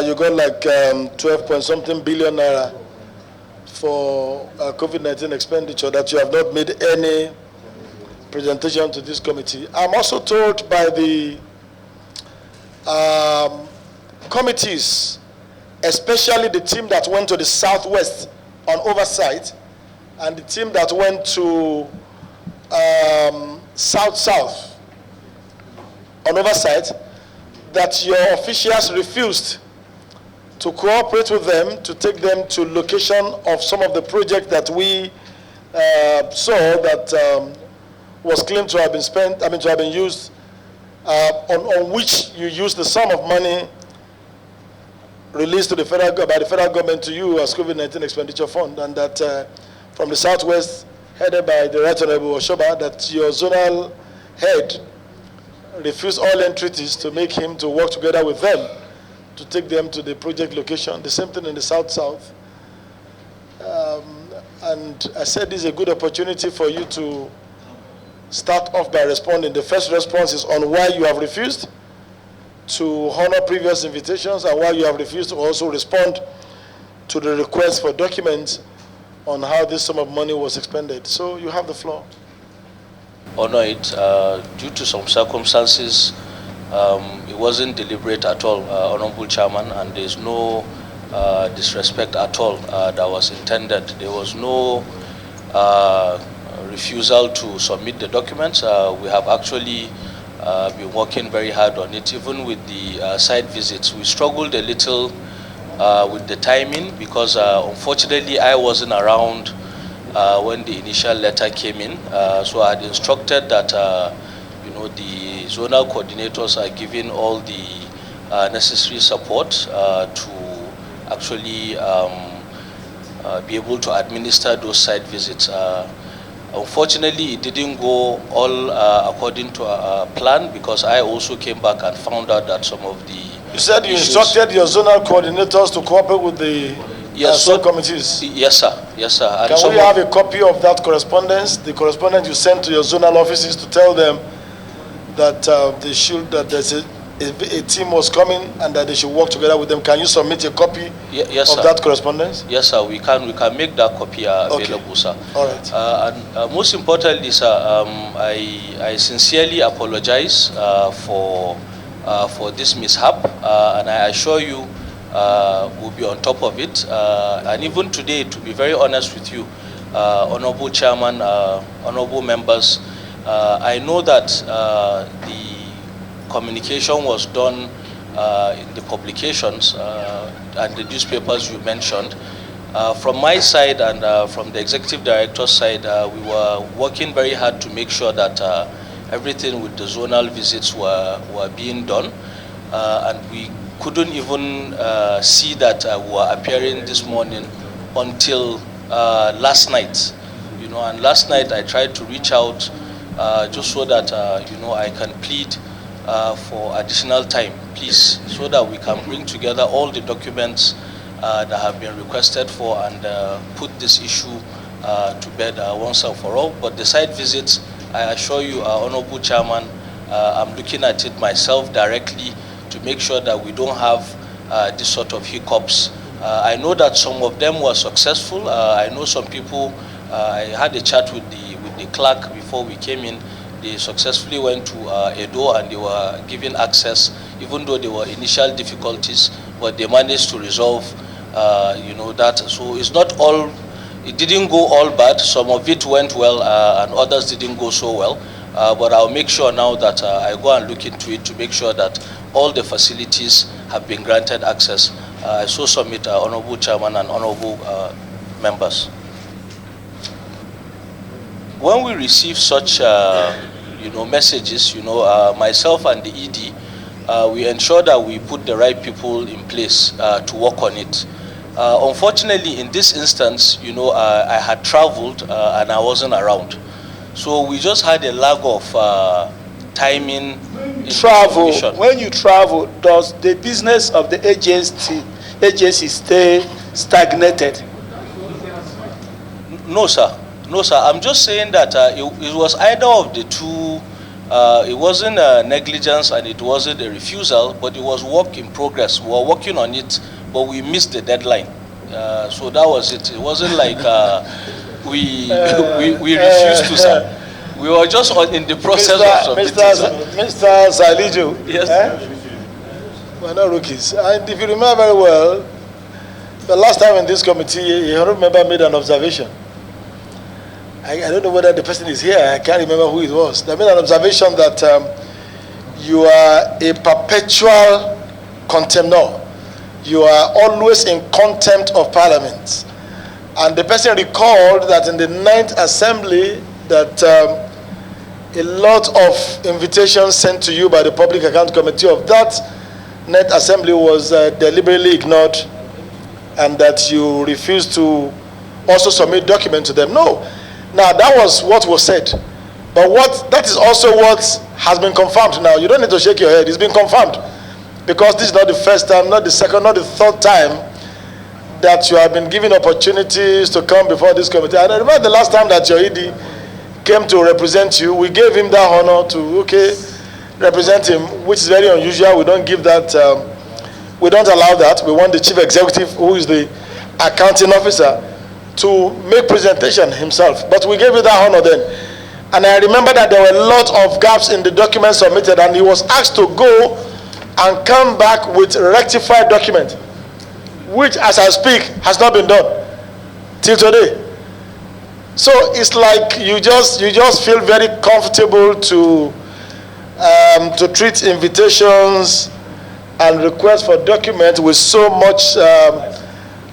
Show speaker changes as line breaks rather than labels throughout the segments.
you got like 12 point something billion naira for COVID-19 expenditure, that you have not made any presentation to this committee. I'm also told by the committees, especially the team that went to the Southwest on oversight and the team that went to South on oversight, that your officials refused to cooperate with them to take them to location of some of the projects that we saw that was claimed to have been spent, to have been used, on which you used the sum of money released to the by the federal government to you as COVID-19 expenditure fund, and that from the Southwest, headed by the Right Honorable Oshoba, that your zonal head refused all entreaties to make him to work together with them to take them to the project location. The same thing in the South. And I said this is a good opportunity for you to start off by responding. The first response is on why you have refused to honor previous invitations and why you have refused to also respond to the request for documents on how this sum of money was expended. So you have the floor.
Honor it. Due to some circumstances, it wasn't deliberate at all, Honorable Chairman, and there's no disrespect at all that was intended. There was no refusal to submit the documents. We have actually been working very hard on it. Even with the site visits, we struggled a little with the timing because unfortunately I wasn't around when the initial letter came in. So I had instructed that the zonal coordinators are giving all the necessary support to actually be able to administer those site visits. Unfortunately, it didn't go all according to a plan because I also came back and found out that some of the
You said you instructed your zonal coordinators to cooperate with the subcommittees.
Yes, sir. Yes, sir. And
can we have a copy of that correspondence? The correspondence you sent to your zonal offices to tell them that there's a team was coming and that they should work together with them. Can you submit a copy
of
that correspondence?
Yes, sir. We can make that copy available, sir.
All right.
And most importantly, sir, I sincerely apologize for this mishap, and I assure you we'll be on top of it. And even today, to be very honest with you, Honorable Chairman, honorable members, I know that the communication was done in the publications and the newspapers you mentioned. From my side and from the executive director's side, we were working very hard to make sure that everything with the zonal visits were being done, and we couldn't even see that we were appearing this morning until last night. And last night I tried to reach out just so that I can plead for additional time, please, so that we can bring together all the documents that have been requested for and put this issue to bed once and for all. But the site visits, I assure you, Honorable Chairman, I'm looking at it myself directly to make sure that we don't have this sort of hiccups. I know that some of them were successful. I know some people, I had a chat with the clerk before we came in. They successfully went to Edo and they were given access, even though there were initial difficulties, but they managed to resolve, that. So it's not all, it didn't go all bad. Some of it went well and others didn't go so well. But I'll make sure now that I go and look into it to make sure that all the facilities have been granted access. I so submit, Honorable Chairman and Honorable members. When we receive such, messages, myself and the ED, we ensure that we put the right people in place to work on it. Unfortunately, in this instance, I had traveled and I wasn't around. So we just had a lag of timing.
Travel. When you travel, does the business of the agency stay stagnated?
No, sir. No, sir. I'm just saying that it was either of the two It wasn't a negligence and it wasn't a refusal, but it was work in progress. We were working on it, but we missed the deadline. So that was it. It wasn't like we refused to sign. We were just in the process of submitting.
Mr. Salijo.
Yes.
We're not rookies. And if you remember very well, the last time in this committee, a honorable member made an observation. I don't know whether the person is here. I can't remember who it was. They made an observation that you are a perpetual contemnor. You are always in contempt of Parliament. And the person recalled that in the 9th Assembly that a lot of invitations sent to you by the Public Account Committee of that 9th Assembly was deliberately ignored, and that you refused to also submit documents to them. No. Now, that was what was said. But that is also what has been confirmed now. You don't need to shake your head. It's been confirmed. Because this is not the first time, not the second, not the third time that you have been given opportunities to come before this committee. And I remember the last time that your ED came to represent you, we gave him that honor to, represent him, which is very unusual. We don't give that, we don't allow that. We want the chief executive, who is the accounting officer, to make presentation himself. But we gave you that honor then. And I remember that there were a lot of gaps in the documents submitted, and he was asked to go and come back with rectified document, which, as I speak, has not been done till today. So it's like you just feel very comfortable to treat invitations and requests for documents with so much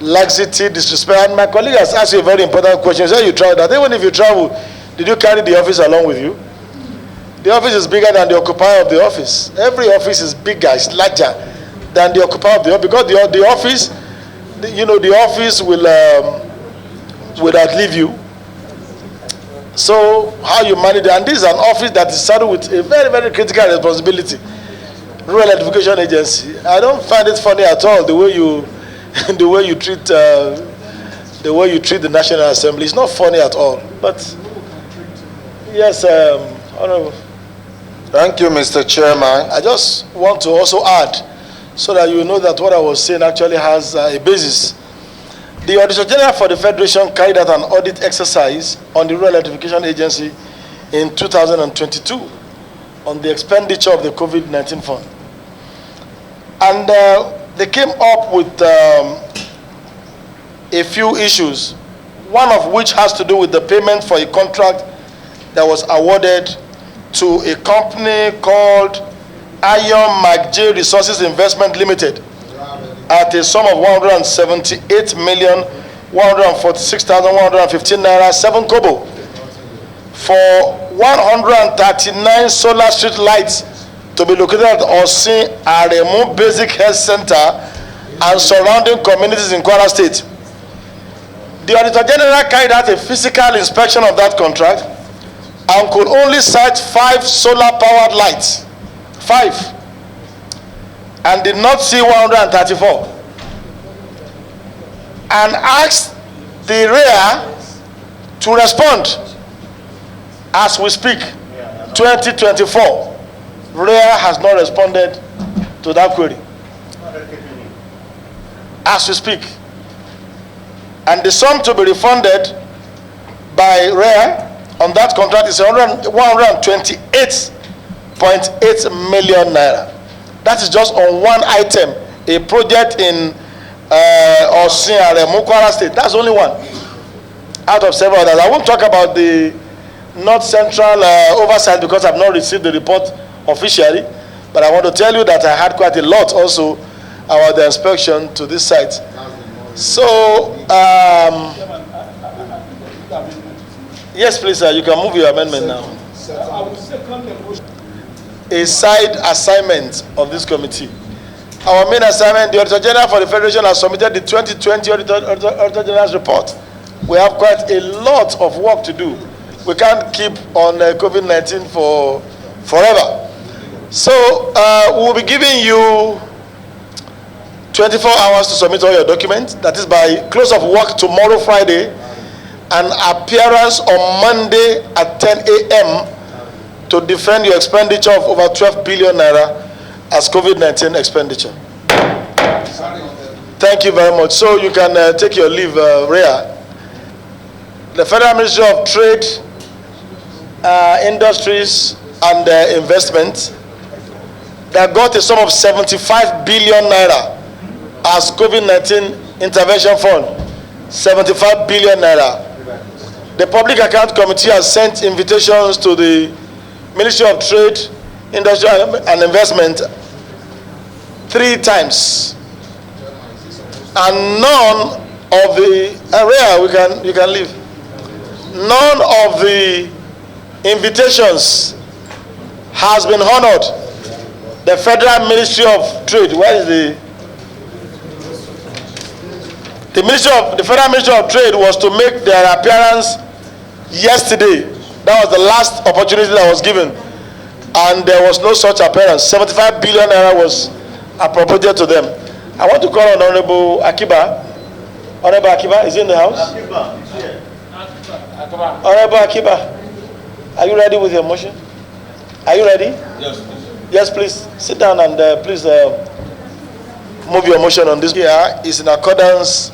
laxity, disrespect. And my colleague has asked you a very important question. He said you traveled. That even if you travel, did you carry the office along with you? The office is bigger than the occupier of the office. Every office is bigger, it's larger than the occupier of the office, because the office, the office will outlive you. So how you manage it, and this is an office that is saddled with a very, very critical responsibility. Rural Education Agency. I don't find it funny at all the way you treat the National Assembly. It's not funny at all. But yes, Honorable.
Thank you, Mr. Chairman.
I just want to also add, so that you know that what I was saying actually has a basis. The Auditor General for the Federation carried out an audit exercise on the Rural Education Agency in 2022 on the expenditure of the COVID-19 fund. And they came up with a few issues, one of which has to do with the payment for a contract that was awarded to a company called Iron McJ Resources Investment Limited at a sum of 178,146,115 naira 7 kobo for 139 solar street lights to be located at Osin Aremu Basic Health Center and surrounding communities in Kwara State. The Auditor General carried out a physical inspection of that contract and could only cite 5 solar-powered lights, 5, and did not see 134, and asked the REA to respond as we speak. 2024, REA has not responded to that query as we speak, and the sum to be refunded by REA on that contract is 128.8 million naira. That is just on one item, a project in Osin Aremu, Kwara State. That's only one out of several others. I won't talk about the North Central oversight because I've not received the report officially, but I want to tell you that I had quite a lot also about the inspection to this site. So, yes, please, sir, you can move your amendment now. A side assignment of this committee. Our main assignment, the Auditor General for the Federation has submitted the 2020 Auditor General's report. We have quite a lot of work to do. We can't keep on COVID-19 for forever. So we'll be giving you 24 hours to submit all your documents. That is by close of work tomorrow, Friday, and appearance on Monday at 10 a.m. to defend your expenditure of over 12 billion naira as COVID-19 expenditure. Thank you very much. So you can take your leave, REA. The Federal Ministry of Trade, Industries and Investment that got a sum of 75 billion naira as COVID-19 intervention fund. 75 billion naira. The Public Account Committee has sent invitations to the Ministry of Trade, Industry and Investment 3 times. And none of the area, you can leave. None of the invitations has been honored. The Federal Ministry of Trade, where is the Federal Ministry of Trade was to make their appearance yesterday. That was the last opportunity that was given, and there was no such appearance. 75 billion naira was appropriated to them. I want to call on Honorable Akiba. Honorable Akiba is in the house. Akiba. Honorable Akiba, are you ready with your motion? Are you ready?
Yes, please.
Yes, please sit down and please move your motion on this. Here is in accordance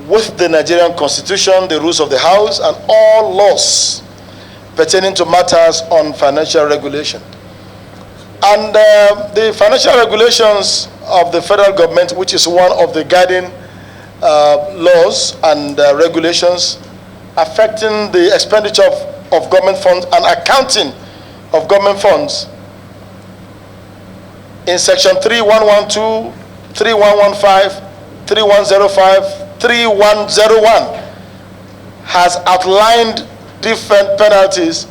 with the Nigerian Constitution, the rules of the House, and all laws pertaining to matters on financial regulation. And the financial regulations of the federal government, which is one of the guiding laws and regulations affecting the expenditure of government funds and accounting of government funds, in section 3112, 3115, 3105, 3101 has outlined different penalties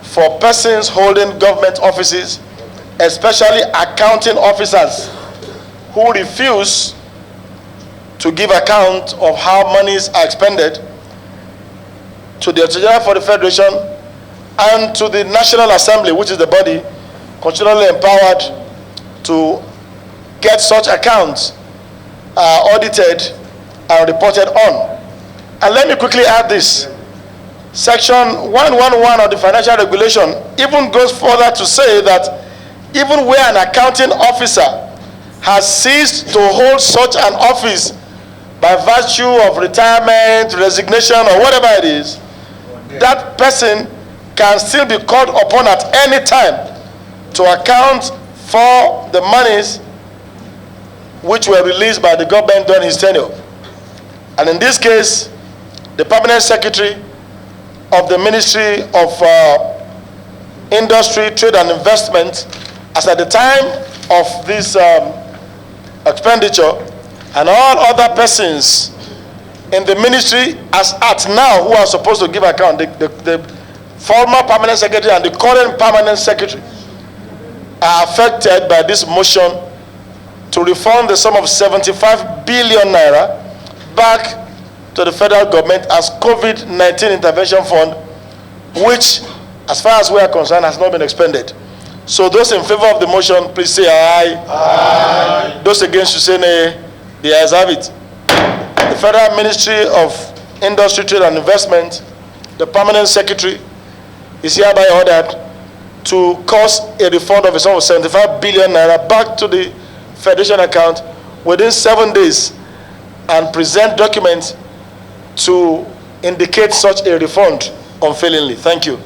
for persons holding government offices, especially accounting officers who refuse to give account of how monies are expended to the Attorney General for the Federation and to the National Assembly, which is the body constitutionally empowered to get such accounts audited and reported on. And let me quickly add this. Section 111 of the financial regulation even goes further to say that even where an accounting officer has ceased to hold such an office by virtue of retirement, resignation, or whatever it is, that person can still be called upon at any time to account for the monies which were released by the government during his tenure. And in this case, the permanent secretary of the Ministry of Industry, Trade and Investment, as at the time of this expenditure, and all other persons in the ministry as at now who are supposed to give account, the former permanent secretary and the current permanent secretary, are affected by this motion to refund the sum of 75 billion naira back to the federal government as COVID-19 intervention fund, which, as far as we are concerned, has not been expended. So those in favor of the motion, please say aye. Aye. Those against, you say nay. The ayes have it. The Federal Ministry of Industry, Trade and Investment, the permanent secretary, is hereby ordered to cause a refund of a sum of 75 billion naira back to the Federation account within 7 days and present documents to indicate such a refund unfailingly. Thank you.